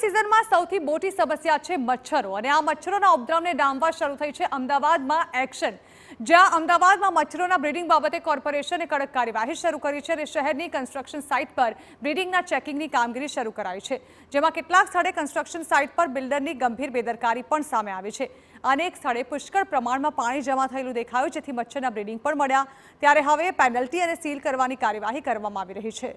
સિઝનમાં સૌથી મોટી સમસ્યા છે મચ્છરો અને આ મચ્છરોના ઉપદ્રવને ડામવા શરૂ થઈ છે અમદાવાદમાં એક્શન। જ્યાં અમદાવાદમાં મચ્છરોના બ્રીડિંગ બાબતે કોર્પોરેશને કડક કાર્યવાહી શરૂ કરી છે અને શહેરની કન્સ્ટ્રક્શન સાઇટ પર બ્રીડિંગના ચેકિંગની કામગીરી શરૂ કરાઈ છે, જેમાં કેટલાક સ્થળે કન્સ્ટ્રક્શન સાઇટ પર બિલ્ડરની ગંભીર બેદરકારી પણ સામે આવી છે। અનેક સ્થળે પુષ્કળ પ્રમાણમાં પાણી જમા થયેલું દેખાયું, જેથી મચ્છરના બ્રીડિંગ પણ મળ્યા। ત્યારે હવે પેનલ્ટી અને સીલ કરવાની કાર્યવાહી કરવામાં આવી રહી છે।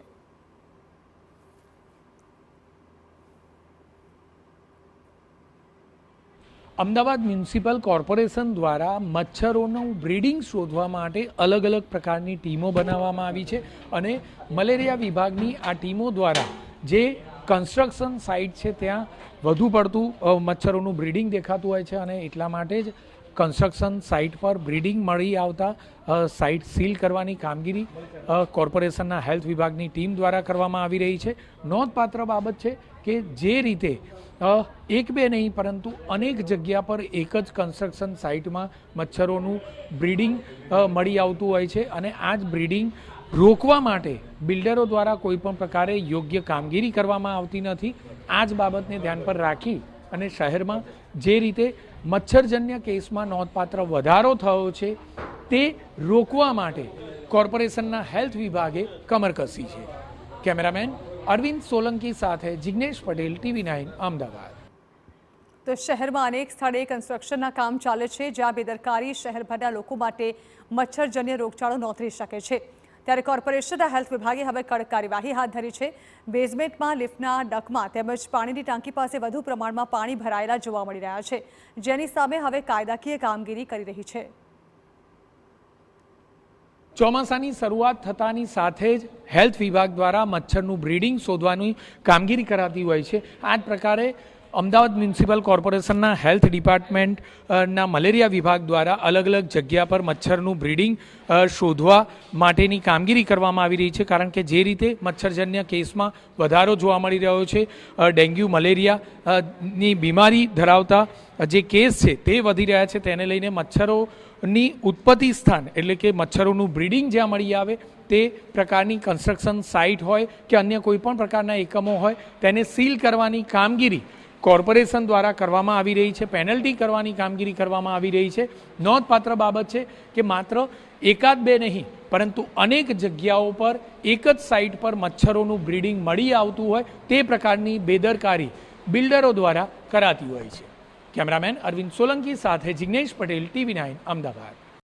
અમદાવાદ મ્યુનિસિપલ કોર્પોરેશન દ્વારા મચ્છરોનું બ્રીડિંગ શોધવા માટે અલગ અલગ પ્રકારની ટીમો બનાવવામાં આવી છે અને મલેરિયા વિભાગની આ ટીમો દ્વારા જે કન્સ્ટ્રક્શન સાઇટ છે ત્યાં વધુ પડતું મચ્છરોનું બ્રીડિંગ દેખાતું હોય છે અને એટલા માટે જ કન્સ્ટ્રક્શન સાઇટ પર બ્રીડિંગ મળી આવતા સાઇટ સીલ કરવાની કામગીરી કોર્પોરેશનના હેલ્થ વિભાગની ટીમ દ્વારા કરવામાં આવી રહી છે। નોંધપાત્ર બાબત છે કે જે રીતે એક બે નહીં પરંતુ અનેક જગ્યા પર એક જ કન્સ્ટ્રક્શન સાઇટમાં મચ્છરોનું બ્રીડિંગ મળી આવતું હોય છે અને આ જ બ્રીડિંગ રોકવા માટે બિલ્ડરો દ્વારા કોઈપણ પ્રકારે યોગ્ય કામગીરી કરવામાં આવતી નથી। આ જ બાબતને ધ્યાન પર રાખી અને શહેરમાં જે રીતે મચ્છરજન્ય કેસમાં નોંધપાત્ર વધારો થયો છે તે રોકવા માટે કોર્પોરેશનના હેલ્થ વિભાગે કમર કસી છે। કેમેરામેન અરવિંદ સોલંકી સાથે જિગ્નેશ પટેલ, TV9 અમદાવાદ। તો શહેરમાં અનેક સ્થળે કન્સ્ટ્રક્શનના કામ ચાલે છે, જ્યાં બેદરકારી શહેરભરના લોકો માટે મચ્છરજન્ય રોગચાળો નોંધી શકે છે। ત્યારે કોર્પોરેશનના હેલ્થ વિભાગે હવે કડક કાર્યવાહી હાથ ધરી છે। બેઝમેન્ટમાં, લિફ્ટના ડકમાં તેમજ પાણીની ટાંકી પાસે વધુ પ્રમાણમાં પાણી ભરાયેલા જોવા મળી રહ્યા છે, જેની સામે હવે કાયદાકીય કામગીરી કરી રહી છે। ચોમાસાની શરૂઆત થતાની સાથે જ હેલ્થ વિભાગ દ્વારા મચ્છરનું બ્રીડિંગ શોધવાની કામગીરી કરાતી હોય છે। આ જ પ્રકારે અમદાવાદ મ્યુનિસિપલ કોર્પોરેશનના હેલ્થ ડિપાર્ટમેન્ટના મલેરિયા વિભાગ દ્વારા અલગ અલગ જગ્યા પર મચ્છરનું બ્રીડિંગ શોધવા માટેની કામગીરી કરવામાં આવી રહી છે, કારણ કે જે રીતે મચ્છરજન્ય કેસમાં વધારો જોવા મળી રહ્યો છે, ડેન્ગ્યુ મલેરિયાની બીમારી ધરાવતા જે કેસ છે તે વધી રહ્યા છે, તેને લઈને મચ્છરોની ઉત્પત્તિ સ્થાન એટલે કે મચ્છરોનું બ્રીડિંગ જ્યાં મળી આવે તે પ્રકારની કન્સ્ટ્રક્શન સાઇટ હોય કે અન્ય કોઈપણ પ્રકારના એકમો હોય તેને સીલ કરવાની કામગીરી કોર્પોરેશન દ્વારા કરવામાં આવી રહી છે। પેનલ્ટી કરવાની કામગીરી કરવામાં આવી રહી છે। નોંધપાત્ર બાબત છે કે માત્ર એકાદ બે નહીં પરંતુ અનેક જગ્યાઓ પર એક જ સાઇટ પર મચ્છરોનું બ્રીડિંગ મળી આવતું હોય તે પ્રકારની બેદરકારી બિલ્ડરો દ્વારા કરાતી હોય છે। કેમેરામેન અરવિંદ સોલંકી સાથે જિગ્નેશ પટેલ, TV9 અમદાવાદ।